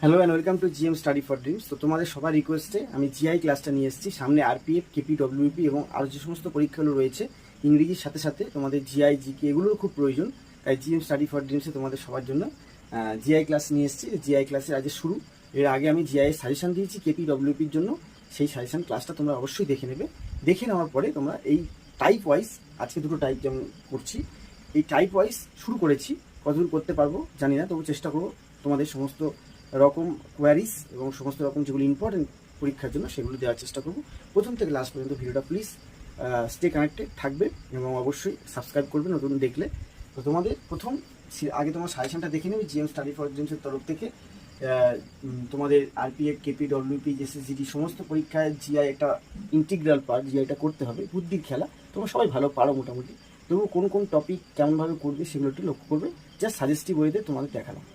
Hello and welcome to GM study for dreams. তো তোমাদের সবার রিকোয়েস্টে আমি জিআই ক্লাসটা নিয়ে এসেছি। সামনে আরপিএফ, কেপি, ডব্লিউপি এবং আরও যে সমস্ত পরীক্ষাগুলো রয়েছে ইংরেজির সাথে সাথে তোমাদের জিআই, জিকে এগুলোর খুব প্রয়োজন। তাই জিএম স্টাডি ফর ড্রিমসে তোমাদের সবার জন্য জিআই ক্লাস নিয়ে এসেছি। জিআই ক্লাসের আজ শুরু। এর আগে আমি জিআই সাজেশন দিয়েছি কেপি, ডব্লিউপির জন্য। সেই সাজেশন ক্লাসটা তোমরা অবশ্যই দেখে নেবে। দেখে নেওয়ার পরে তোমরা এই টাইপ ওয়াইজ, আজকে দুটো টাইপ যেমন করছি, এই টাইপ ওয়াইজ শুরু করেছি। কতদূর করতে পারবো জানি না, তবু চেষ্টা করবো তোমাদের সমস্ত রকম কোয়ারিজ এবং সমস্ত রকম যেগুলো ইম্পর্টেন্ট পরীক্ষার জন্য সেগুলো দেওয়ার চেষ্টা করব। প্রথম থেকে লাস্ট পর্যন্ত ভিডিওটা প্লিজ স্টে কানেক্টেড থাকবে এবং অবশ্যই সাবস্ক্রাইব করবে নতুন দেখলে। তো তোমাদের আগে তোমার সাজেশনটা দেখে নেবে জিএম স্টাডি ফর ড্রিমসের তরফ থেকে। তোমাদের আরপিএফ, কেপি, ডব্লিউপি, এসএসজিডি সমস্ত পরীক্ষায় জিআই একটা ইন্টিগ্রাল পার্ট। জিআইটা করতে হবে, বুদ্ধির খেলা। তোমরা সবাই ভালো পারো মোটামুটি, তবু কোন কোন টপিক কেমনভাবে করবে সেগুলো একটু লক্ষ্য করবে। জাস্ট সাজেস্টিভ ওয়েতে তোমাদের দেখালাম।